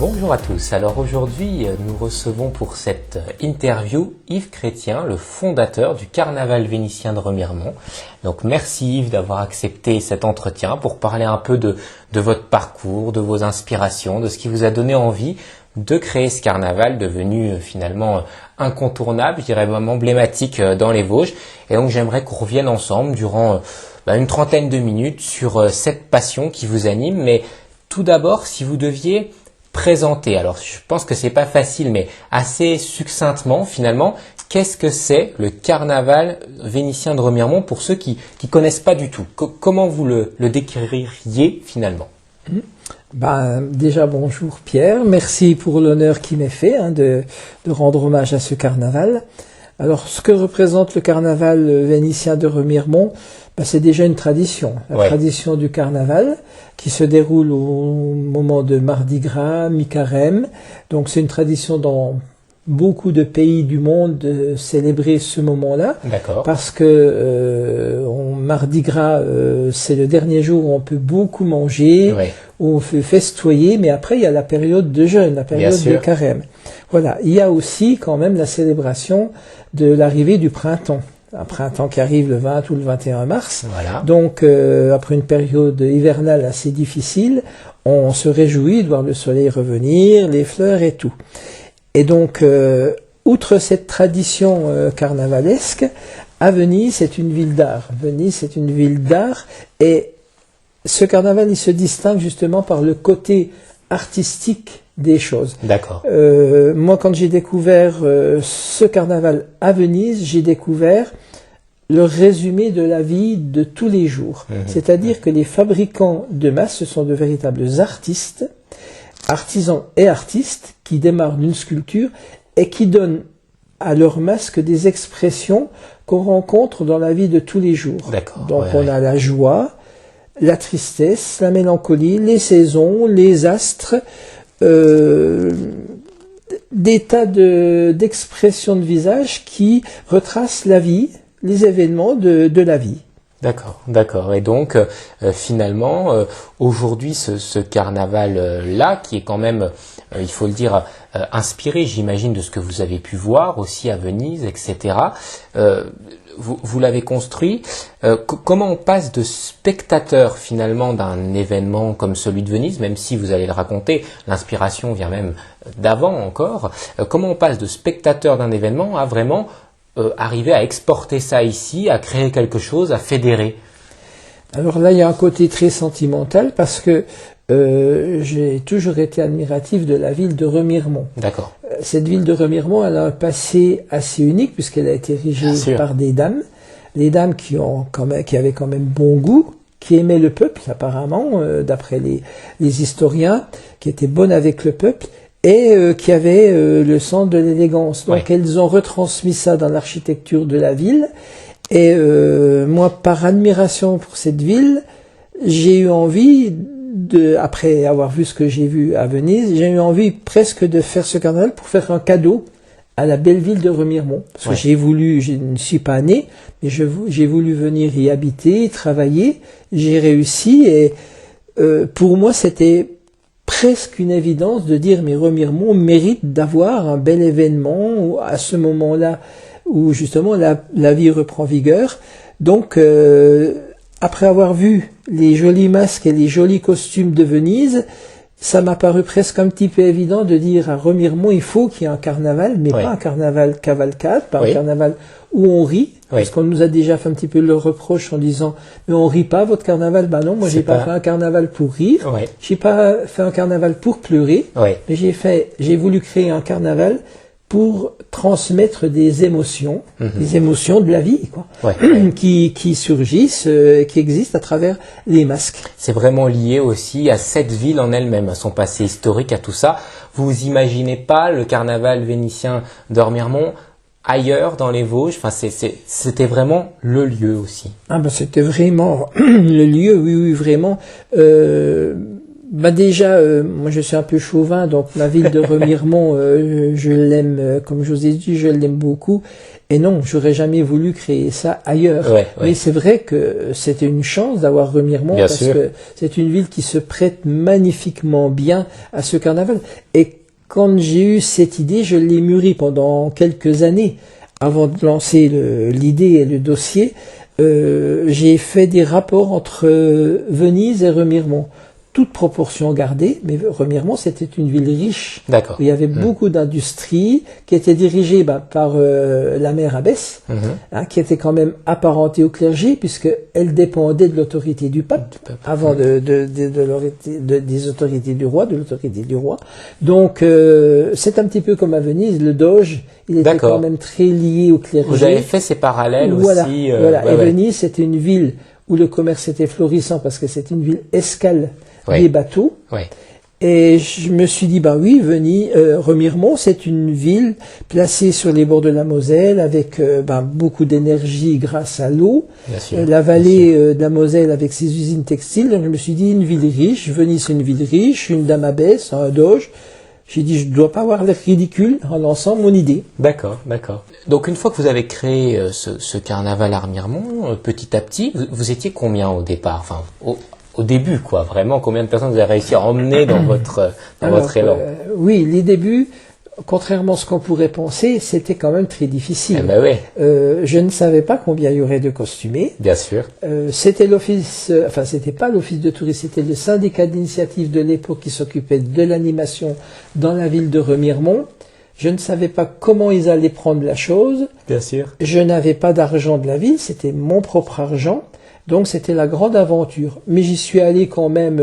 Bonjour à tous. Alors aujourd'hui, nous recevons pour cette interview Yves Chrétien, le fondateur du Carnaval vénitien de Remiremont. Donc merci Yves d'avoir accepté cet entretien pour parler un peu de votre parcours, de vos inspirations, de ce qui vous a donné envie de créer ce carnaval devenu finalement incontournable, je dirais même emblématique dans les Vosges. Et donc j'aimerais qu'on revienne ensemble durant une trentaine de minutes sur cette passion qui vous anime. Mais tout d'abord, si vous deviez présenter, alors je pense que c'est pas facile, mais assez succinctement finalement, qu'est-ce que c'est le carnaval vénitien de Remiremont pour ceux qui connaissent pas du tout? Comment vous le décririez finalement? Déjà bonjour Pierre, merci pour l'honneur qui m'est fait de rendre hommage à ce carnaval. Alors ce que représente le carnaval vénitien de Remiremont, c'est déjà une tradition, tradition du carnaval qui se déroule au moment de Mardi Gras, mi-carême. Donc c'est une tradition dans beaucoup de pays du monde de célébrer ce moment-là. D'accord. Parce que Mardi Gras, c'est le dernier jour où on peut beaucoup manger, où on peut festoyer, mais après il y a la période de jeûne, la période de carême. Voilà, il y a aussi quand même la célébration de l'arrivée du printemps. Un printemps qui arrive le 20 ou le 21 mars. Voilà. Donc, après une période hivernale assez difficile, on se réjouit de voir le soleil revenir, les fleurs et tout. Et donc, outre cette tradition carnavalesque, à Venise, c'est une ville d'art. Venise, c'est une ville d'art. Et ce carnaval, il se distingue justement par le côté artistique des choses. D'accord. Moi, quand j'ai découvert ce carnaval à Venise, j'ai découvert le résumé de la vie de tous les jours. C'est-à-dire que les fabricants de masques, ce sont de véritables artistes, artisans et artistes, qui démarrent d'une sculpture et qui donnent à leurs masques des expressions qu'on rencontre dans la vie de tous les jours. D'accord. Donc on a la joie, la tristesse, la mélancolie, les saisons, les astres, des tas d'expressions de visage qui retracent la vie, les événements de la vie. D'accord. Et donc, finalement, aujourd'hui, ce carnaval-là, qui est quand même, il faut le dire, inspiré, j'imagine, de ce que vous avez pu voir aussi à Venise, etc., vous l'avez construit. Comment on passe de spectateur, finalement, d'un événement comme celui de Venise, même si vous allez le raconter, l'inspiration vient même d'avant encore, comment on passe de spectateur d'un événement à vraiment arriver à exporter ça ici, à créer quelque chose, à fédérer? Alors là, il y a un côté très sentimental parce que j'ai toujours été admiratif de la ville de Remiremont. D'accord. Cette ville de Remiremont, elle a un passé assez unique puisqu'elle a été érigée par des dames. Les dames qui avaient quand même bon goût, qui aimaient le peuple apparemment, d'après les historiens, qui étaient bonnes avec le peuple, et qui avaient le sens de l'élégance. Donc elles ont retransmis ça dans l'architecture de la ville. Et moi, par admiration pour cette ville, j'ai eu envie, après avoir vu ce que j'ai vu à Venise, j'ai eu envie presque de faire ce carnaval pour faire un cadeau à la belle ville de Remiremont. Parce que je ne suis pas né, mais j'ai voulu venir y habiter, travailler. J'ai réussi et pour moi, c'était presque une évidence de dire mais Remiremont mérite d'avoir un bel événement à ce moment-là où justement la vie reprend vigueur. Donc après avoir vu les jolis masques et les jolis costumes de Venise, ça m'a paru presque un petit peu évident de dire à Remiremont il faut qu'il y ait un carnaval, mais pas un carnaval cavalcade, pas un carnaval où on rit. Parce qu'on nous a déjà fait un petit peu le reproche en disant mais on rit pas votre carnaval. Non, moi j'ai pas fait un carnaval pour rire, j'ai pas fait un carnaval pour pleurer, mais j'ai voulu créer un carnaval pour transmettre des émotions de la vie, qui surgissent, qui existent à travers les masques. C'est vraiment lié aussi à cette ville en elle-même, à son passé historique, à tout ça. Vous imaginez pas le carnaval vénitien de Remiremont ailleurs dans les Vosges? C'était vraiment le lieu aussi. C'était vraiment le lieu, oui, vraiment. Bah déjà, moi je suis un peu chauvin, donc ma ville de Remiremont, je l'aime, comme je vous ai dit, je l'aime beaucoup. Et non, j'aurais jamais voulu créer ça ailleurs. Mais c'est vrai que c'était une chance d'avoir Remiremont parce que c'est une ville qui se prête magnifiquement bien à ce carnaval. Et quand j'ai eu cette idée, je l'ai mûrie pendant quelques années avant de lancer l'idée et le dossier. J'ai fait des rapports entre Venise et Remiremont. Toute proportion gardée, mais Remiremont c'était une ville riche. D'accord. Il y avait beaucoup d'industries qui étaient dirigées par la mère abbesse, qui était quand même apparentée au clergé puisque elle dépendait de l'autorité du pape avant des autorités du roi, de l'autorité du roi. Donc c'est un petit peu comme à Venise, le doge, il était quand même très lié au clergé. Vous avez fait ces parallèles aussi. Voilà. Et Venise c'était une ville où le commerce était florissant parce que c'est une ville escale. Les bateaux. Et je me suis dit, ben oui, Remiremont, c'est une ville placée sur les bords de la Moselle avec beaucoup d'énergie grâce à l'eau. La vallée de la Moselle avec ses usines textiles. Donc je me suis dit, une ville riche. Venise, c'est une ville riche, une dame abbesse, un doge. J'ai dit, je ne dois pas avoir l'air ridicule en lançant mon idée. D'accord. Donc une fois que vous avez créé ce carnaval à Remiremont, petit à petit, vous étiez combien au départ? Enfin, au début, quoi, vraiment, combien de personnes vous avez réussi à emmener dans votre élan? Oui, les débuts, contrairement à ce qu'on pourrait penser, c'était quand même très difficile. Je ne savais pas combien il y aurait de costumés. Bien sûr. C'était c'était pas l'office de tourisme, c'était le syndicat d'initiative de l'époque qui s'occupait de l'animation dans la ville de Remiremont. Je ne savais pas comment ils allaient prendre la chose. Bien sûr. Je n'avais pas d'argent de la ville, c'était mon propre argent. Donc c'était la grande aventure. Mais j'y suis allé quand même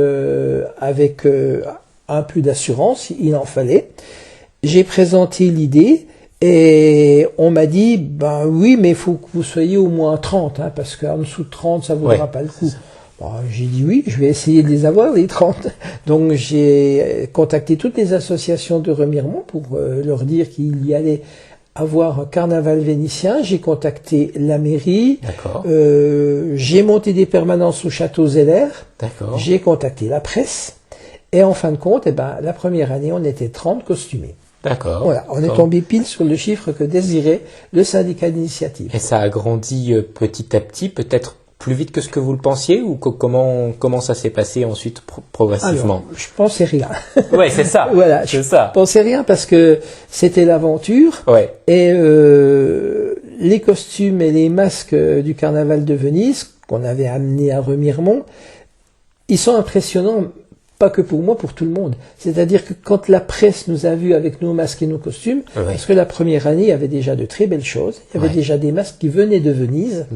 avec un peu d'assurance, il en fallait. J'ai présenté l'idée et on m'a dit, ben oui, mais il faut que vous soyez au moins 30, parce qu'en dessous de 30, ça ne vaudra pas le coup. Bon, j'ai dit oui, je vais essayer de les avoir, les 30. Donc j'ai contacté toutes les associations de Remiremont pour leur dire qu'il y allait avoir un carnaval vénitien. J'ai contacté la mairie. J'ai monté des permanences au château Zeller. J'ai contacté la presse. Et en fin de compte, la première année, on était 30 costumés. Voilà, on est tombé pile sur le chiffre que désirait le syndicat d'initiative. Et ça a grandi petit à petit, peut-être plus vite que ce que vous le pensiez, ou comment ça s'est passé ensuite progressivement? Alors, je pensais rien. C'est ça. Voilà, je pensais rien parce que c'était l'aventure. Et les costumes et les masques du carnaval de Venise qu'on avait amenés à Remiremont, ils sont impressionnants. Pas que pour moi, pour tout le monde. C'est-à-dire que quand la presse nous a vus avec nos masques et nos costumes, parce que la première année, il y avait déjà de très belles choses. Il y avait déjà des masques qui venaient de Venise.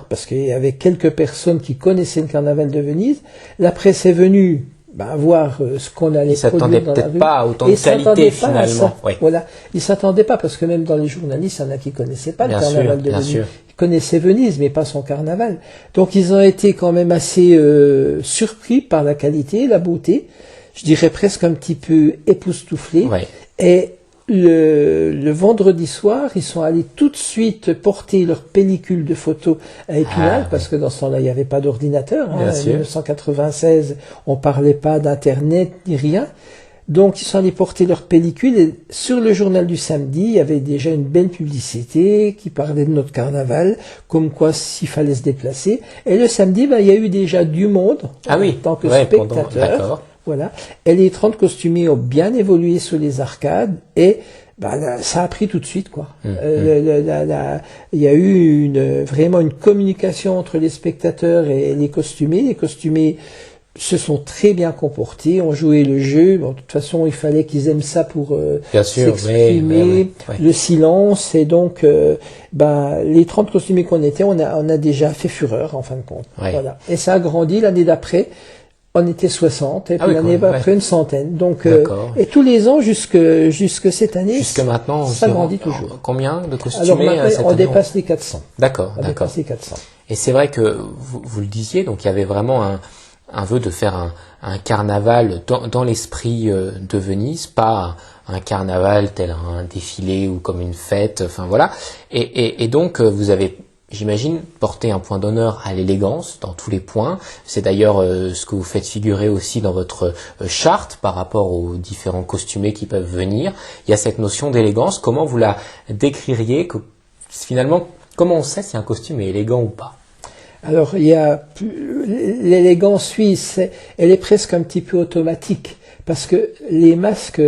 Parce qu'il y avait quelques personnes qui connaissaient le carnaval de Venise. La presse est venue voir ce qu'on allait produire dans la rue. Ils ne s'attendaient peut-être pas à autant de qualité finalement. Voilà. Ils ne s'attendaient pas parce que même dans les journalistes, il y en a qui ne connaissaient pas le carnaval de Venise. Ils connaissaient Venise, mais pas son carnaval. Donc ils ont été quand même assez surpris par la qualité, la beauté. Je dirais presque un petit peu époustouflés. Et le vendredi soir, ils sont allés tout de suite porter leur pellicule de photos à Épinal, parce que dans ce temps-là, il n'y avait pas d'ordinateur. En 1996, on parlait pas d'Internet ni rien. Donc, ils sont allés porter leur pellicule et sur le journal du samedi, il y avait déjà une belle publicité qui parlait de notre carnaval, comme quoi s'il fallait se déplacer. Et le samedi, il y a eu déjà du monde en tant que spectateur. Voilà. Et les 30 costumés ont bien évolué sur les arcades et ça a pris tout de suite, quoi. Il y a eu vraiment une communication entre les spectateurs et les costumés. Les costumés se sont très bien comportés, ont joué le jeu. Bon, de toute façon, il fallait qu'ils aiment ça pour s'exprimer, le silence. Et donc, les 30 costumés qu'on était, on a déjà fait fureur, en fin de compte. Voilà. Et ça a grandi l'année d'après. On était 60, et puis l'année après une centaine. Donc, et tous les ans, jusque cette année, jusque maintenant, ça grandit toujours. Combien de costumés? Alors maintenant, on dépasse les 400. D'accord. Dépasse les 400. Et c'est vrai que vous le disiez, donc il y avait vraiment un vœu de faire un carnaval dans l'esprit de Venise, pas un carnaval tel un défilé ou comme une fête, enfin voilà. Et donc vous avez j'imagine, porter un point d'honneur à l'élégance dans tous les points. C'est d'ailleurs ce que vous faites figurer aussi dans votre charte par rapport aux différents costumés qui peuvent venir. Il y a cette notion d'élégance. Comment vous la décririez? Finalement, comment on sait si un costume est élégant ou pas? Alors, il y a l'élégance, oui, elle est presque un petit peu automatique. Parce que les masques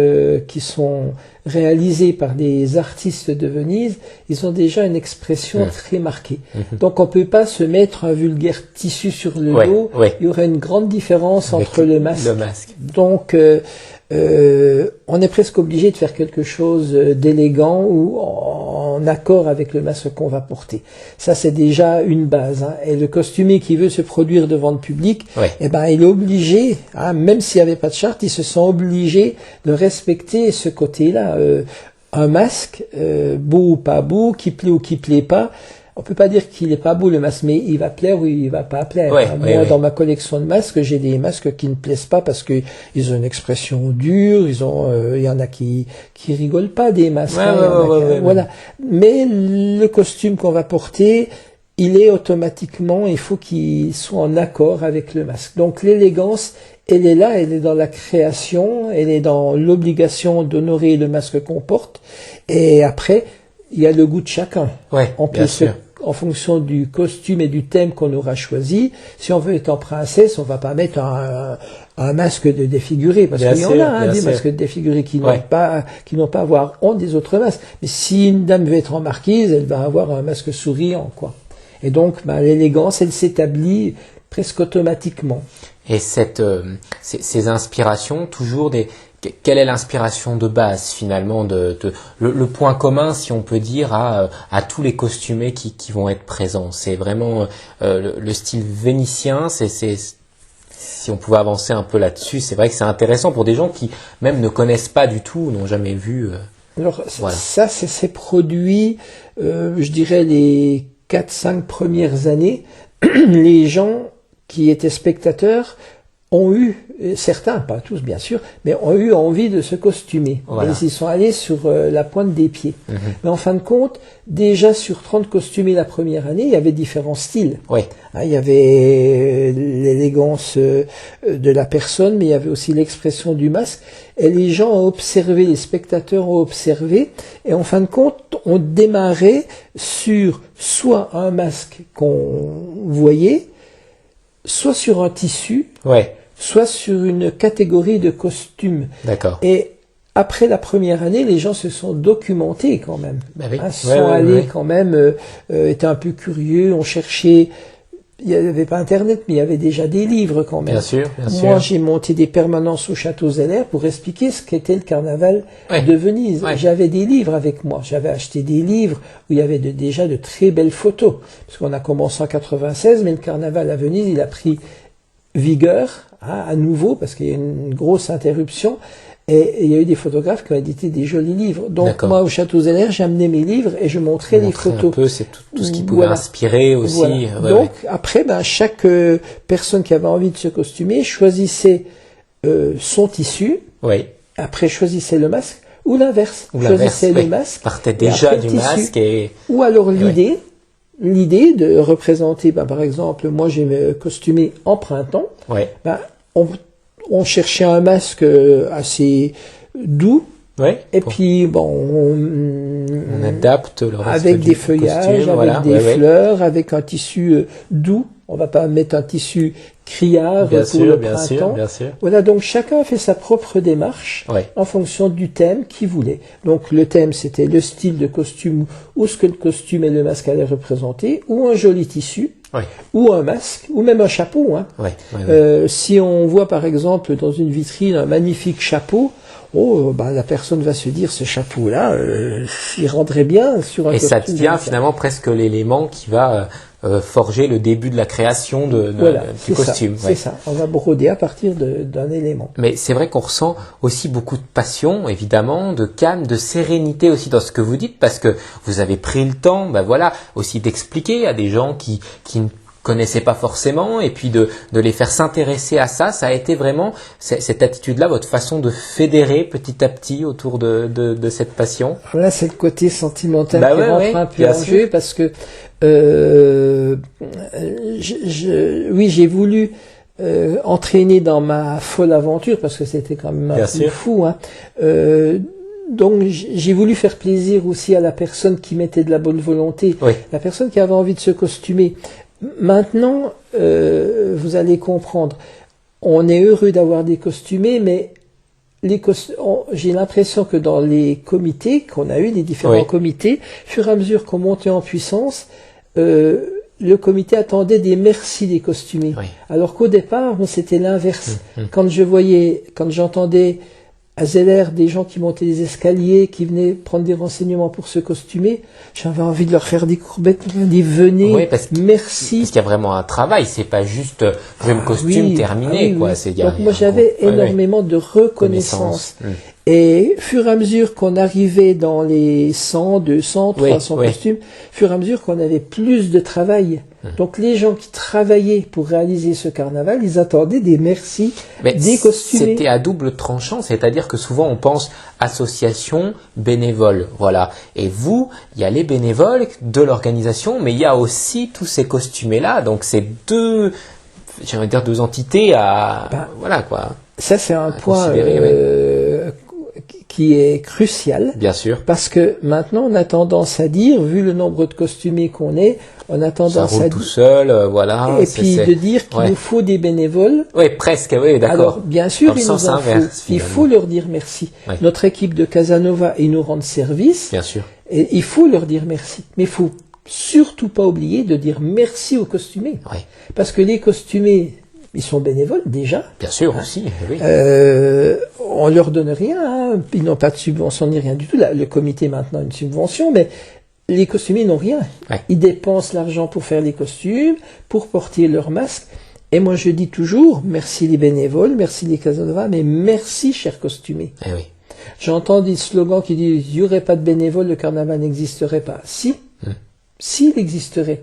qui sont réalisés par des artistes de Venise, ils ont déjà une expression très marquée. Donc on peut pas se mettre un vulgaire tissu sur le dos. Il y aurait une grande différence entre le masque. Donc on est presque obligé de faire quelque chose d'élégant ou en accord avec le masque qu'on va porter. Ça, c'est déjà une base. Hein. Et le costumier qui veut se produire devant le public, eh ben, il est obligé, hein, même s'il n'y avait pas de charte, il se sent obligé de respecter ce côté-là. Un masque, beau ou pas beau, qui plaît ou qui plaît pas, on peut pas dire qu'il est pas beau le masque, mais il va plaire ou il va pas plaire. Moi, dans ma collection de masques, j'ai des masques qui ne plaisent pas parce que ils ont une expression dure. Il y en a qui rigolent pas des masques. Voilà. Mais le costume qu'on va porter, il est automatiquement, il faut qu'il soit en accord avec le masque. Donc l'élégance, elle est là, elle est dans la création, elle est dans l'obligation d'honorer le masque qu'on porte. Et après, il y a le goût de chacun. On peut en fonction du costume et du thème qu'on aura choisi. Si on veut être en princesse, on va pas mettre un masque de défiguré, parce qu'il y en a des masques de défigurés qui n'ont pas à avoir honte des autres masques. Mais si une dame veut être en marquise, elle va avoir un masque souriant, quoi. Et donc, l'élégance, elle s'établit presque automatiquement. Et ces inspirations, toujours quelle est l'inspiration de base finalement le point commun, si on peut dire, à tous les costumés qui vont être présents? C'est vraiment le style vénitien. Si on pouvait avancer un peu là-dessus, c'est vrai que c'est intéressant pour des gens qui même ne connaissent pas du tout, n'ont jamais vu. Alors ça, c'est produit, je dirais les 4-5 premières années, les gens qui étaient spectateurs ont eu, certains, pas tous bien sûr, mais ont eu envie de se costumer. Ils y sont allés sur la pointe des pieds. Mais en fin de compte, déjà sur 30 costumés la première année, il y avait différents styles. Il y avait l'élégance de la personne, mais il y avait aussi l'expression du masque. Et les gens ont observé, les spectateurs ont observé, et en fin de compte, on démarrait sur soit un masque qu'on voyait, soit sur un tissu, soit sur une catégorie de costumes. D'accord. Et après la première année, les gens se sont documentés quand même. Sont allés quand même, étaient un peu curieux, on cherchait. Il n'y avait pas Internet, mais il y avait déjà des livres quand même. Bien sûr. Moi, j'ai monté des permanences au Château Zeller pour expliquer ce qu'était le carnaval de Venise. J'avais des livres avec moi. J'avais acheté des livres où il y avait déjà de très belles photos. Parce qu'on a commencé en 96, mais le carnaval à Venise, il a pris vigueur à nouveau, parce qu'il y a une grosse interruption. Et il y a eu des photographes qui ont édité des jolis livres. Donc moi, au Château Zeller, j'ai amené mes livres et je montrais les photos. Un peu, c'est tout ce qui pouvait inspirer aussi. Donc après, chaque personne qui avait envie de se costumer choisissait son tissu. Après, choisissait le masque ou l'inverse. Choisissait le masque. Partait déjà du masque ou alors l'idée de représenter, par exemple, moi j'ai me costumé en printemps. On cherchait un masque assez doux. Et puis, on adapte le reste avec des feuillages, avec des fleurs, avec un tissu doux. On va pas mettre un tissu criard pour le printemps. Bien sûr. Voilà, donc chacun a fait sa propre démarche en fonction du thème qu'il voulait. Donc le thème, c'était le style de costume, ou ce que le costume et le masque allaient représenter, ou un joli tissu, ou un masque, ou même un chapeau. Si on voit par exemple dans une vitrine un magnifique chapeau, la personne va se dire, ce chapeau-là, il rendrait bien sur un costume. Et ça devient finalement presque l'élément qui va forger le début de la création du costume. C'est ça, on va broder à partir d'un élément. Mais c'est vrai qu'on ressent aussi beaucoup de passion, évidemment, de calme, de sérénité aussi dans ce que vous dites, parce que vous avez pris le temps, aussi d'expliquer à des gens qui ne connaissaient pas forcément, et puis de les faire s'intéresser à ça, ça a été vraiment cette attitude-là, votre façon de fédérer petit à petit autour de cette passion. Là, c'est le côté sentimental qui rentre un peu en jeu, parce que j'ai voulu entraîner dans ma folle aventure, parce que c'était quand même un peu fou, hein. Donc j'ai voulu faire plaisir aussi à la personne qui mettait de la bonne volonté, la personne qui avait envie de se costumer. Maintenant, vous allez comprendre, on est heureux d'avoir des costumés, mais j'ai l'impression que dans les comités qu'on a eu, les différents comités, au fur et à mesure qu'on montait en puissance, le comité attendait des merci des costumés. Alors qu'au départ, c'était l'inverse. Quand j'entendais à Zeller des gens qui montaient les escaliers, qui venaient prendre des renseignements pour se costumer, j'avais envie de leur faire des courbettes, des venez, merci. Parce qu'il y a vraiment un travail, c'est pas juste je vais me costume, terminé, quoi. Donc moi j'avais énormément de reconnaissance. Et fur et à mesure qu'on arrivait dans les 100, 200, 300 costumes, fur et à mesure qu'on avait plus de travail. Donc les gens qui travaillaient pour réaliser ce carnaval, ils attendaient des merci des costumés. C'était à double tranchant, c'est-à-dire que souvent on pense association, bénévole, voilà. Et vous, il y a les bénévoles de l'organisation, mais il y a aussi tous ces costumés-là. Donc c'est deux entités à voilà quoi. Ça c'est un point qui est crucial. Bien sûr. Parce que maintenant, on a tendance à dire, vu le nombre de costumés qu'on est, on a tendance à dire tout seul, voilà. Et puis de dire qu'il nous faut des bénévoles. Oui, presque, d'accord. Alors, bien sûr, il faut leur dire merci. Notre équipe de Casanova, ils nous rendent service. Bien sûr. Et il faut leur dire merci. Mais il faut surtout pas oublier de dire merci aux costumés. Parce que les costumés, ils sont bénévoles déjà. Bien sûr aussi. Oui. On leur donne rien. Hein. Ils n'ont pas de subvention ni rien du tout. Le comité maintenant a une subvention, mais les costumiers n'ont rien. Ils dépensent l'argent pour faire les costumes, pour porter leurs masques. Et moi je dis toujours merci les bénévoles, merci les Casanova, mais merci chers costumés. J'entends des slogans qui disent il n'y aurait pas de bénévoles, le carnaval n'existerait pas. S'il existerait,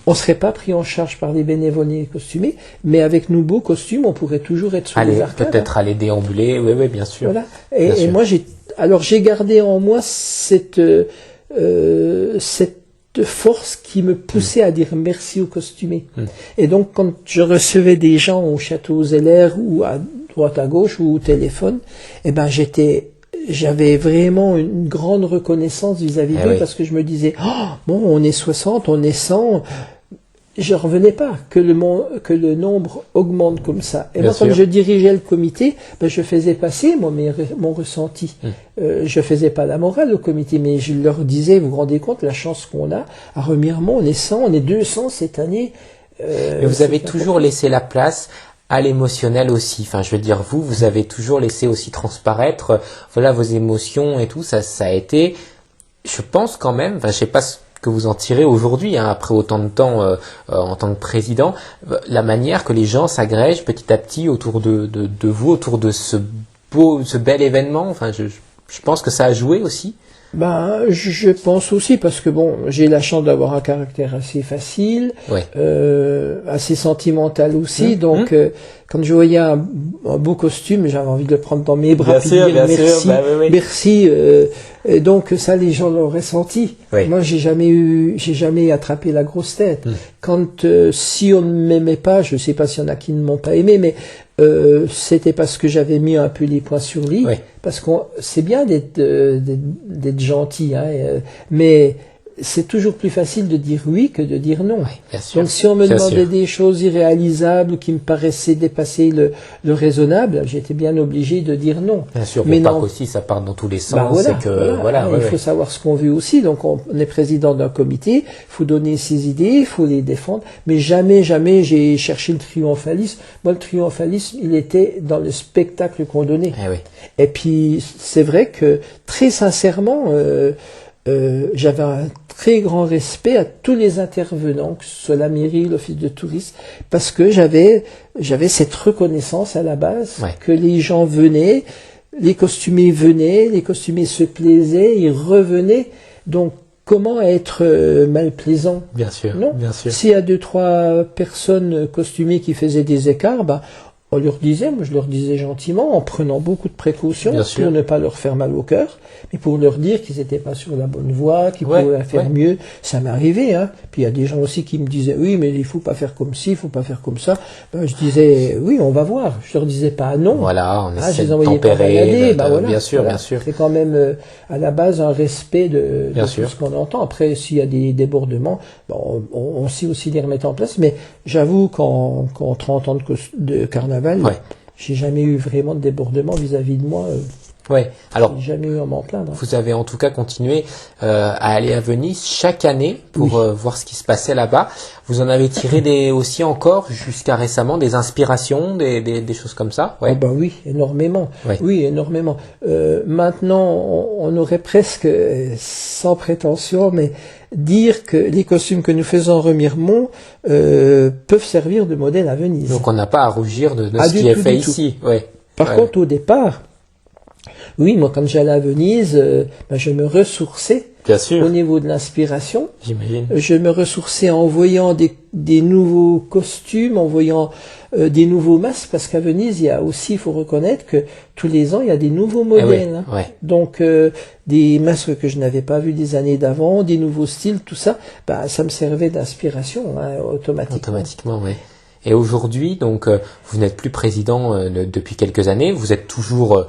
on ne serait pas pris en charge par les bénévoles et les costumés, mais avec nos beaux costumes, on pourrait toujours être sur les arcades. Peut-être aller déambuler, oui, bien sûr. Voilà. Et moi, j'ai gardé en moi cette force qui me poussait à dire merci aux costumés. Et donc, quand je recevais des gens au château Zeller ou à droite à gauche ou au téléphone, j'avais vraiment une grande reconnaissance vis-à-vis d'eux parce que je me disais on est 60, on est 100, je revenais pas que le nombre augmente comme ça. Et moi quand je dirigeais le comité, je faisais passer mon ressenti. Je faisais pas la morale au comité, mais je leur disais, vous vous rendez compte la chance qu'on a à Remiremont, on est 100, on est 200 cette année. Mais vous avez toujours laissé la place à l'émotionnel aussi. Enfin, je veux dire, vous avez toujours laissé aussi transparaître, voilà, vos émotions et tout. Ça a été, je pense quand même, je sais pas ce que vous en tirez aujourd'hui, hein, après autant de temps en tant que président, la manière que les gens s'agrègent petit à petit autour de vous, autour de ce bel événement. Enfin, je pense que ça a joué aussi. Je pense aussi parce que j'ai la chance d'avoir un caractère assez facile, assez sentimental aussi. Donc, quand je voyais un beau costume, j'avais envie de le prendre dans mes bras, merci, merci. Et donc ça, les gens l'ont ressenti. Moi, j'ai jamais attrapé la grosse tête. Quand si on ne m'aimait pas, je sais pas s'il y en a qui ne m'ont pas aimé, mais c'était parce que j'avais mis un peu les points sur l'i, parce que c'est bien d'être gentil, hein, mais c'est toujours plus facile de dire oui que de dire non. Donc si on me demandait des choses irréalisables qui me paraissaient dépasser le raisonnable, j'étais bien obligé de dire non. Bien sûr, mais pas qu'aussi ça part dans tous les sens. Il faut savoir ce qu'on veut aussi. Donc on est président d'un comité, il faut donner ses idées, il faut les défendre, mais jamais j'ai cherché le triomphalisme. Moi, le triomphalisme, il était dans le spectacle qu'on donnait. Et puis c'est vrai que très sincèrement, j'avais un très grand respect à tous les intervenants, que ce soit la mairie, l'office de tourisme, parce que j'avais cette reconnaissance à la base, que les gens venaient, les costumés se plaisaient, ils revenaient. Donc, comment être malplaisant? Bien sûr, Non. bien sûr. S'il y a 2-3 personnes costumées qui faisaient des écarts, on leur disait, moi je leur disais gentiment, en prenant beaucoup de précautions pour ne pas leur faire mal au cœur, mais pour leur dire qu'ils n'étaient pas sur la bonne voie, qu'ils pouvaient faire mieux. Ça m'est arrivé, hein. Puis il y a des gens aussi qui me disaient, oui, mais il faut pas faire comme ci, il faut pas faire comme ça. Je disais, oui, on va voir. Je leur disais pas non. Voilà, on essaie de tempérer. Bien sûr, bien sûr. C'est quand même à la base un respect de tout ce qu'on entend. Après, s'il y a des débordements, on sait aussi les remettre en place. Mais j'avoue qu'en 30 ans de carnaval, j'ai jamais eu vraiment de débordement vis-à-vis de moi. Alors, j'ai jamais eu à m'en plaindre. Vous avez en tout cas continué à aller à Venise chaque année pour voir ce qui se passait là-bas. Vous en avez tiré aussi encore jusqu'à récemment des inspirations, des choses comme ça. Oui, énormément. Oui, énormément. Maintenant, on aurait presque, sans prétention, mais dire que les costumes que nous faisons en Remiremont peuvent servir de modèle à Venise. Donc on n'a pas à rougir de ce qui est fait ici. Par contre, au départ, oui, moi quand j'allais à Venise, je me ressourçais. Bien sûr. Au niveau de l'inspiration. J'imagine. Je me ressourçais en voyant des nouveaux costumes, en voyant des nouveaux masques, parce qu'à Venise, il y a aussi, il faut reconnaître que tous les ans, il y a des nouveaux modèles. Donc, des masques que je n'avais pas vus des années d'avant, des nouveaux styles, tout ça, ça me servait d'inspiration, automatiquement. Automatiquement, oui. Et aujourd'hui, donc, vous n'êtes plus président depuis quelques années, vous êtes toujours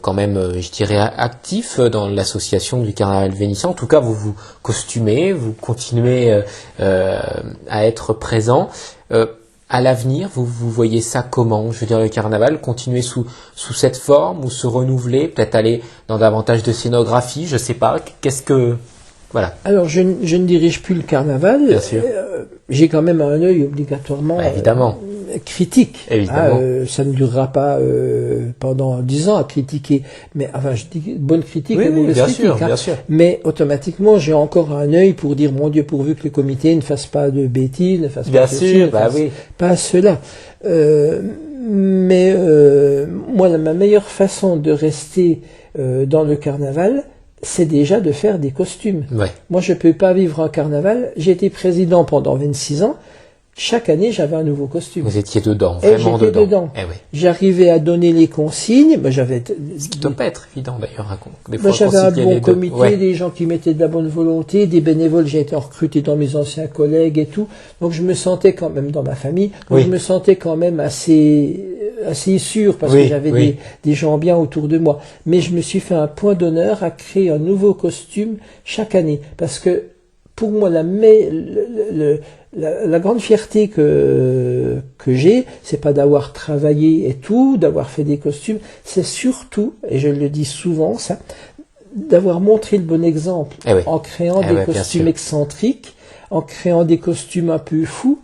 quand même, je dirais, actif dans l'association du Carnaval vénitien. En tout cas, vous vous costumez, vous continuez à être présent. À l'avenir, vous voyez ça comment? Je veux dire, le Carnaval, continuer sous cette forme ou se renouveler, peut-être aller dans davantage de scénographie, je sais pas. Qu'est-ce que... Voilà. Alors, je ne dirige plus le Carnaval. Bien sûr. J'ai quand même un œil obligatoirement critique. Évidemment. Ça ne durera pas pendant 10 ans à critiquer. Mais enfin, je dis bonne critique et mauvaise critique. Bien sûr. Mais automatiquement, j'ai encore un œil pour dire, mon Dieu, pourvu que le comité ne fasse pas de bêtises, ne fasse pas ceci, ne fasse pas cela. Mais moi, ma meilleure façon de rester dans le Carnaval, c'est déjà de faire des costumes. Moi, je peux pas vivre un carnaval. J'ai été président pendant 26 ans. Chaque année, j'avais un nouveau costume. Vous étiez dedans, vraiment dedans. J'arrivais à donner les consignes. Ce qui ne doit pas être évident d'ailleurs. Des fois, j'avais un bon comité, des gens qui mettaient de la bonne volonté, des bénévoles. J'ai été recruté dans mes anciens collègues et tout. Donc, je me sentais quand même dans ma famille. Donc, je me sentais quand même assez sûr parce que j'avais des gens bien autour de moi. Mais je me suis fait un point d'honneur à créer un nouveau costume chaque année. Parce que pour moi, la grande fierté que j'ai, c'est pas d'avoir travaillé et tout, d'avoir fait des costumes, c'est surtout, et je le dis souvent, ça, d'avoir montré le bon exemple en créant des costumes excentriques, en créant des costumes un peu fous.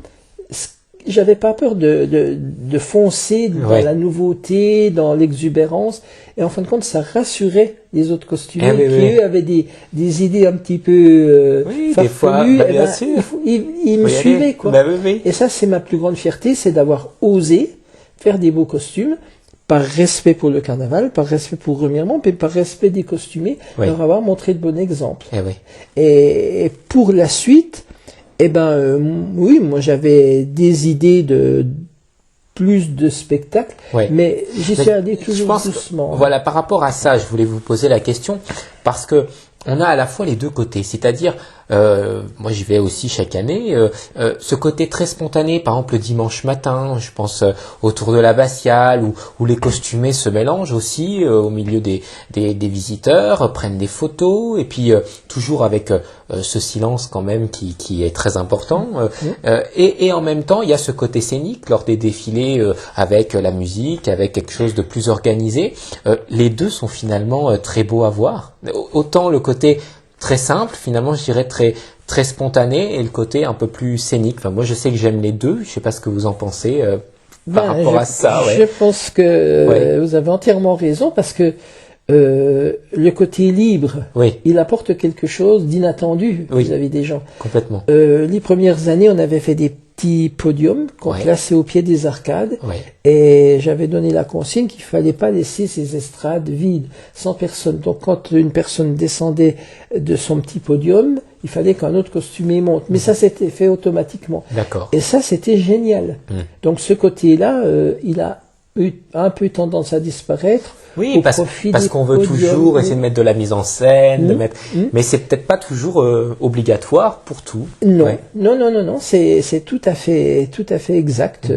J'avais pas peur de foncer dans la nouveauté, dans l'exubérance, et en fin de compte, ça rassurait les autres costumiers qui eux avaient des idées un petit peu farfelues. Bien sûr. Ils me suivaient, quoi. Et ça, c'est ma plus grande fierté, c'est d'avoir osé faire des beaux costumes par respect pour le carnaval, par respect pour Remiremont, mais par respect des costumiers, leur avoir montré de bon exemple. Et pour la suite, oui, moi j'avais des idées de plus de spectacles, mais j'y suis allé toujours doucement. Voilà, par rapport à ça, je voulais vous poser la question, parce que on a à la fois les deux côtés, c'est-à-dire, moi j'y vais aussi chaque année, ce côté très spontané, par exemple le dimanche matin, je pense autour de l'abbatiale, où les costumés se mélangent aussi au milieu des visiteurs, prennent des photos, et puis toujours avec ce silence quand même qui est très important, et en même temps il y a ce côté scénique lors des défilés avec la musique, avec quelque chose de plus organisé. Les deux sont finalement très beaux à voir, autant le côté très simple, finalement, je dirais très spontané, et le côté un peu plus scénique. Enfin, moi, je sais que j'aime les deux. Je sais pas ce que vous en pensez par rapport à ça. Je pense que vous avez entièrement raison, parce que le côté libre, il apporte quelque chose d'inattendu vis-à-vis des gens. Complètement. Les premières années, on avait fait des petits podiums qu'on plaçait au pied des arcades. Ouais. Et j'avais donné la consigne qu'il fallait pas laisser ces estrades vides, sans personne. Donc quand une personne descendait de son petit podium, il fallait qu'un autre costumier monte. Mais ça s'était fait automatiquement. D'accord. Et ça, c'était génial. Donc ce côté-là, il a eu un peu tendance à disparaître. Oui, parce qu'on veut toujours essayer de mettre de la mise en scène, mais c'est peut-être pas toujours obligatoire pour tout. Non, non, c'est tout à fait exact.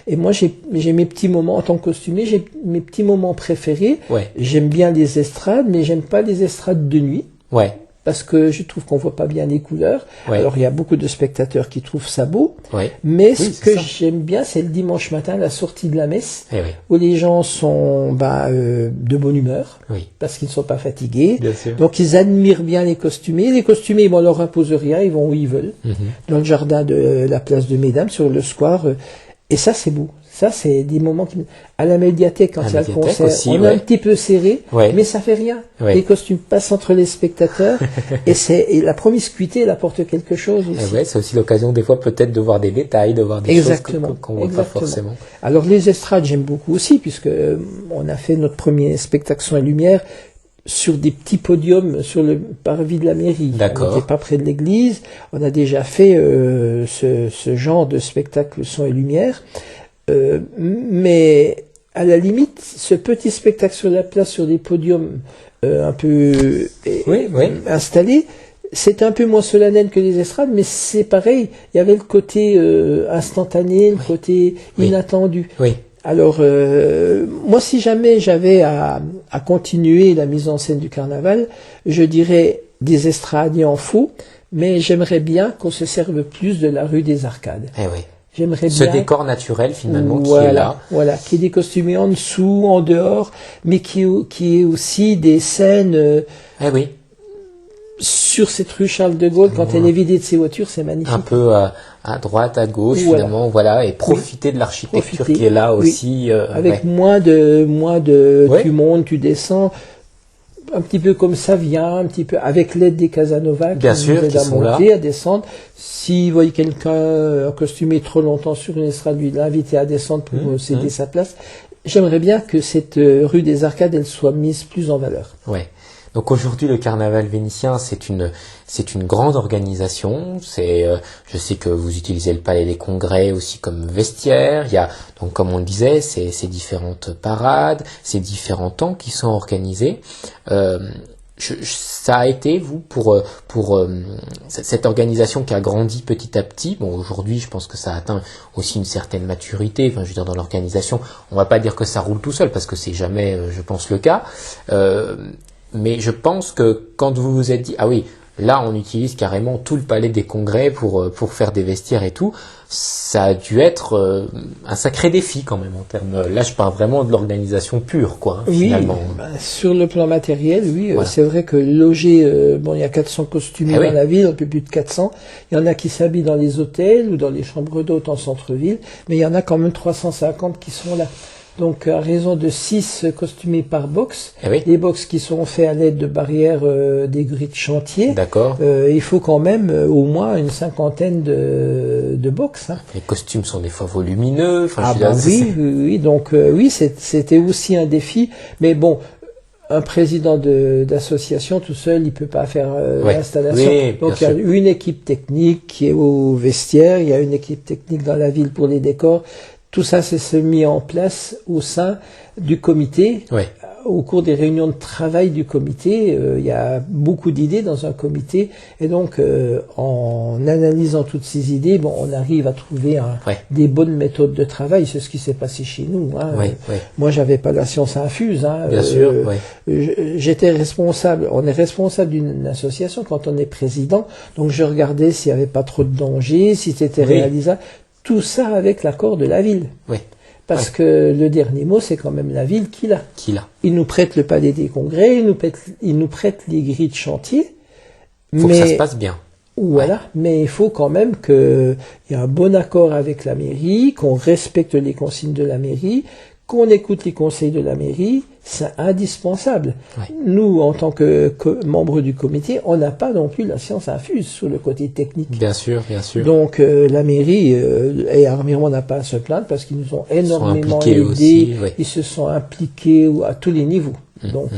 Et moi, j'ai mes petits moments en tant que costumier, j'ai mes petits moments préférés. Ouais. J'aime bien les estrades, mais j'aime pas les estrades de nuit. Ouais. Parce que je trouve qu'on voit pas bien les couleurs. Ouais. Alors il y a beaucoup de spectateurs qui trouvent ça beau. Ouais. Mais ce que j'aime bien, c'est le dimanche matin, la sortie de la messe, où les gens sont de bonne humeur, parce qu'ils ne sont pas fatigués. Bien sûr. Donc ils admirent bien les costumiers. Les costumiers, on leur impose rien, ils vont où ils veulent, dans le jardin de la place de Mesdames, sur le square. Et ça, c'est beau. Ça, c'est des moments qui... À la médiathèque, quand il y a le concert, aussi, on est un petit peu serré, mais ça fait rien. Les costumes passent entre les spectateurs, et la promiscuité, elle apporte quelque chose aussi. C'est aussi l'occasion, des fois, peut-être de voir des détails, de voir des choses qu'on voit pas forcément. Alors, les estrades, j'aime beaucoup aussi, puisque on a fait notre premier spectacle son et lumière sur des petits podiums sur le parvis de la mairie. D'accord. On n'était pas près de l'église. On a déjà fait ce genre de spectacle son et lumière. Mais à la limite, ce petit spectacle sur la place, sur des podiums un peu installés, c'était un peu moins solennel que les estrades, mais c'est pareil. Il y avait le côté instantané, le côté inattendu. Oui. Alors, moi, si jamais j'avais à continuer la mise en scène du carnaval, je dirais des estrades, il en faut, mais j'aimerais bien qu'on se serve plus de la rue des Arcades. J'aimerais ce décor naturel finalement qui est là. Voilà, qui est des costumés en dessous, en dehors, mais qui est aussi des scènes sur cette rue Charles de Gaulle, quand elle est vidée de ses voitures, c'est magnifique. Un peu à droite, à gauche finalement, et profiter de l'architecture qui est là aussi. Avec moins de tu montes, tu descends. Un petit peu comme ça vient, un petit peu avec l'aide des Casanova qui nous aident à monter, à descendre. Si vous voyez quelqu'un costumé trop longtemps sur une estrade, lui l'inviter à descendre pour céder sa place. J'aimerais bien que cette rue des Arcades, elle soit mise plus en valeur. Ouais. Donc aujourd'hui, le Carnaval vénitien, c'est une grande organisation. Je sais que vous utilisez le Palais des Congrès aussi comme vestiaire. Il y a, donc comme on le disait, ces différentes parades, ces différents temps qui sont organisés. Ça a été, vous, pour cette organisation qui a grandi petit à petit. Bon, aujourd'hui, je pense que ça atteint aussi une certaine maturité. Enfin, je veux dire, dans l'organisation, on va pas dire que ça roule tout seul, parce que c'est jamais, je pense, le cas. Mais je pense que quand vous vous êtes dit, ah oui, là on utilise carrément tout le palais des congrès pour faire des vestiaires et tout, ça a dû être un sacré défi quand même en termes. Là je parle vraiment de l'organisation pure, finalement. Sur le plan matériel, c'est vrai que loger, il y a 400 costumiers dans la ville, un peu plus de 400. Il y en a qui s'habillent dans les hôtels ou dans les chambres d'hôtes en centre-ville, mais il y en a quand même 350 qui sont là. Donc, à raison de 6 costumiers par box, les box qui sont faits à l'aide de barrières des grilles de chantier, il faut quand même au moins une 50aine de box. Les costumes sont des fois volumineux. Donc c'était aussi un défi. Mais bon, un président d'association tout seul, il peut pas faire l'installation. Donc il y a une équipe technique qui est au vestiaire, il y a une équipe technique dans la ville pour les décors. Tout ça s'est mis en place au sein du comité. Au cours des réunions de travail du comité, il y a beaucoup d'idées dans un comité. Et donc, en analysant toutes ces idées, on arrive à trouver des bonnes méthodes de travail. C'est ce qui s'est passé chez nous. Moi, j'avais pas la science infuse. Bien sûr. J'étais responsable. On est responsable d'une association quand on est président. Donc, je regardais s'il y avait pas trop de danger, si c'était réalisable. Tout ça avec l'accord de la ville. Parce que le dernier mot, c'est quand même la ville qui l'a. Il nous prête le palais des congrès, il nous prête les grilles de chantier. Faut que ça se passe bien. Mais il faut quand même qu'il y ait un bon accord avec la mairie, qu'on respecte les consignes de la mairie, qu'on écoute les conseils de la mairie, c'est indispensable. Ouais. Nous, en tant que membres du comité, on n'a pas non plus la science infuse sur le côté technique. Bien sûr, bien sûr. Donc la mairie et Remiremont n'a pas à se plaindre parce qu'ils nous ont énormément aidés. Aussi, oui. Ils se sont impliqués à tous les niveaux. Donc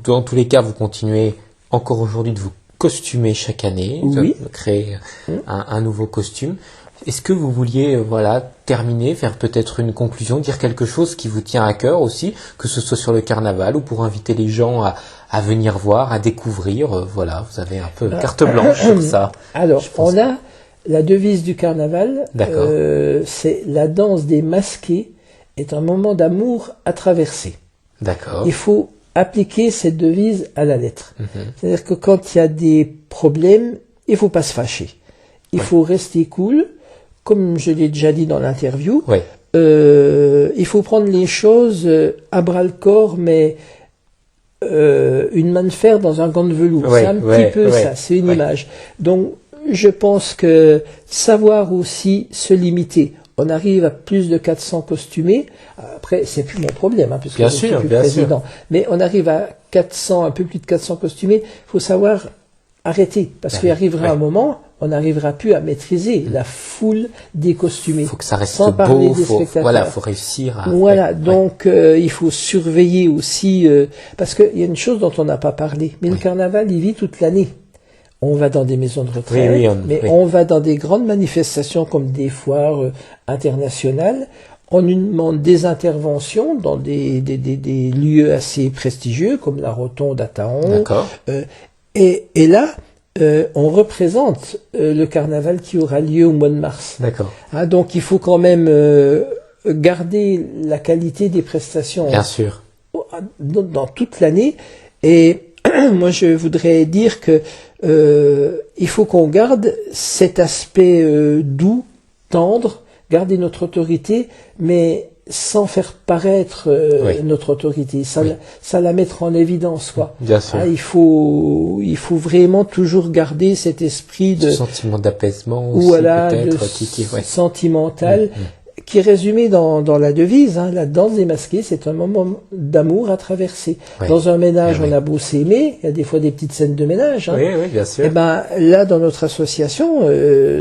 dans tous les cas, vous continuez encore aujourd'hui de vous costumer chaque année, oui. de créer un nouveau costume. Est-ce que vous vouliez terminer, faire peut-être une conclusion, dire quelque chose qui vous tient à cœur aussi, que ce soit sur le carnaval ou pour inviter les gens à venir voir, à découvrir, vous avez un peu carte blanche sur ça. Alors, on a la devise du carnaval, c'est la danse des masqués est un moment d'amour à traverser. D'accord. Il faut appliquer cette devise à la lettre. C'est-à-dire que quand il y a des problèmes, il faut pas se fâcher. Il faut rester cool. Comme je l'ai déjà dit dans l'interview, il faut prendre les choses à bras-le-corps, mais une main de fer dans un gant de velours. C'est un petit peu ça, c'est une image. Donc, je pense que savoir aussi se limiter. On arrive à plus de 400 costumés. Après, c'est plus mon problème, puisque je suis plus président. Mais on arrive à 400, un peu plus de 400 costumés. Il faut savoir arrêter, parce qu'il arrivera un moment, on n'arrivera plus à maîtriser la foule des costumés. Il faut que ça reste sans parler des spectateurs. Faut réussir à... Donc il faut surveiller aussi, parce qu'il y a une chose dont on n'a pas parlé, mais le carnaval, il vit toute l'année. On va dans des maisons de retraite, on va dans des grandes manifestations comme des foires internationales. On nous demande des interventions dans des lieux assez prestigieux, comme la Rotonde à Taon. D'accord. Et là, on représente le carnaval qui aura lieu au mois de mars. D'accord. Donc il faut quand même garder la qualité des prestations. Bien sûr. Dans toute l'année. Et moi, je voudrais dire que il faut qu'on garde cet aspect doux, tendre, garder notre autorité, mais sans faire paraître notre autorité, ça la mettre en évidence, quoi. Bien sûr. Il faut vraiment toujours garder cet esprit de sentiment d'apaisement aussi, peut-être, sentimental, qui est résumé dans la devise, la danse des masqués, c'est un moment d'amour à traverser. Dans un ménage, on a beau s'aimer, il y a des fois des petites scènes de ménage. Oui, bien sûr. Et là, dans notre association,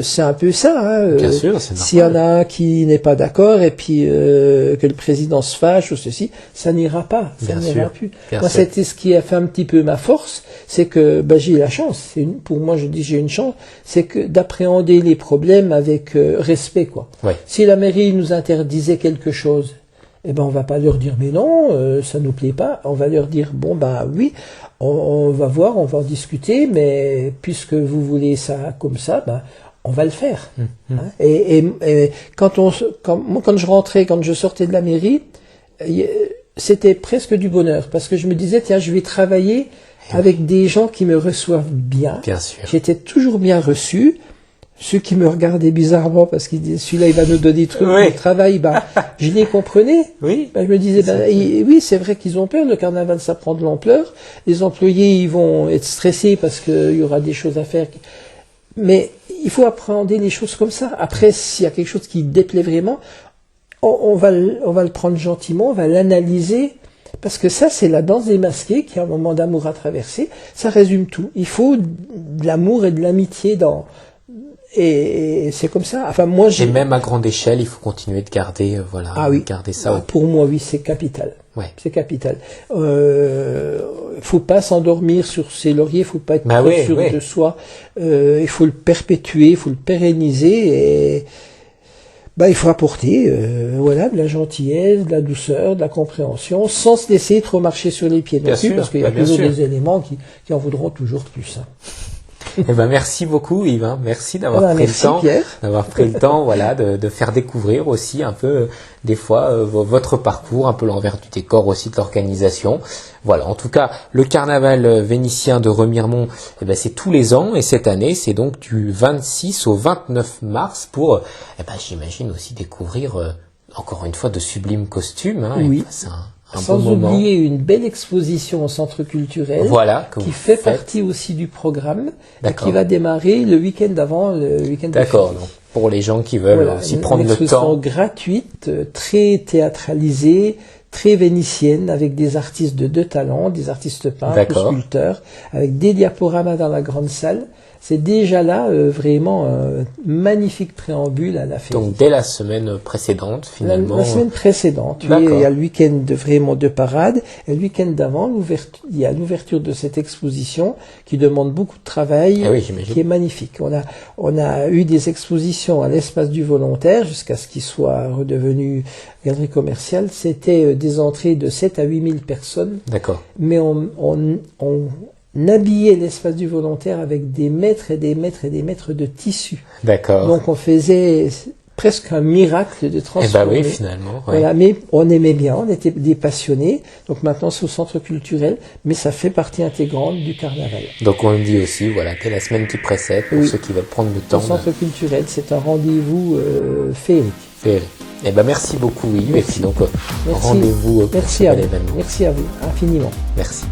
c'est un peu ça. Bien sûr, c'est normal. S'il y en a un qui n'est pas d'accord et puis que le président se fâche ou ceci, ça n'ira pas, ça n'ira plus. Moi, c'était ce qui a fait un petit peu ma force, c'est que j'ai la chance. Pour moi, je dis j'ai une chance, c'est que d'appréhender les problèmes avec respect, quoi. Si la mairie nous interdisait quelque chose, on va pas leur dire mais non, ça nous plaît pas. On va leur dire oui, on va voir, on va en discuter, mais puisque vous voulez ça comme ça, on va le faire. Et quand je sortais de la mairie, c'était presque du bonheur parce que je me disais tiens, je vais travailler avec des gens qui me reçoivent bien. Bien sûr. J'étais toujours bien reçu. Ceux qui me regardaient bizarrement parce qu'ils disaient celui-là il va nous donner des trucs pour le travail, je les comprenais. Je me disais oui, c'est vrai qu'ils ont peur, le carnaval ça prend de l'ampleur, les employés ils vont être stressés parce qu'il y aura des choses à faire. Mais il faut appréhender les choses comme ça. Après, s'il y a quelque chose qui déplaît vraiment, on va le prendre gentiment, on va l'analyser. Parce que ça, c'est la danse des masqués qui a un moment d'amour à traverser. Ça résume tout. Il faut de l'amour et de l'amitié et c'est comme ça. Enfin, moi, et même à grande échelle, il faut continuer de garder, garder ça. Pour moi, oui, c'est capital. C'est capital. Faut pas s'endormir sur ses lauriers, faut pas être trop sûr de soi. Il faut le perpétuer, il faut le pérenniser et il faut apporter de la gentillesse, de la douceur, de la compréhension, sans se laisser trop marcher sur les pieds non plus, parce qu'il y a toujours des éléments qui en voudront toujours plus. Merci beaucoup Yves, merci d'avoir pris le temps, de faire découvrir aussi un peu des fois votre parcours, un peu l'envers du décor aussi de l'organisation. Voilà, en tout cas, le carnaval vénitien de Remiremont, c'est tous les ans et cette année, c'est donc du 26 au 29 mars pour j'imagine aussi découvrir encore une fois de sublimes costumes. Oui. C'est Sans oublier une belle exposition au centre culturel, qui fait partie aussi du programme, et qui va démarrer le week-end avant, le week-end de D'accord, donc pour les gens qui veulent aussi prendre le temps. Une exposition gratuite, très théâtralisée, très vénitienne, avec des artistes de talent, des artistes peintres, sculpteurs, avec des diaporamas dans la grande salle. C'est déjà là vraiment un magnifique préambule à la fête. Donc dès la semaine précédente, finalement. La semaine précédente, oui, il y a le week-end vraiment de parade, et le week-end d'avant, il y a l'ouverture de cette exposition qui demande beaucoup de travail, qui est magnifique. On a eu des expositions à l'espace du volontaire jusqu'à ce qu'il soit redevenu galerie commerciale. C'était des entrées de 7 à 8 000 personnes. D'accord. Mais on habillait l'espace du volontaire avec des mètres et des mètres et des mètres de tissu. D'accord. Donc on faisait presque un miracle de transformer. Eh ben oui, finalement. Voilà, mais on aimait bien, on était des passionnés. Donc maintenant c'est au centre culturel, mais ça fait partie intégrante du carnaval. Donc on le dit aussi, voilà, dès la semaine qui précède, pour ceux qui veulent prendre le temps. Le centre culturel, c'est un rendez-vous féerique. Féerique. Eh ben merci beaucoup Yves. Et puis donc rendez-vous pour Merci à vous. Merci à vous, infiniment. Merci.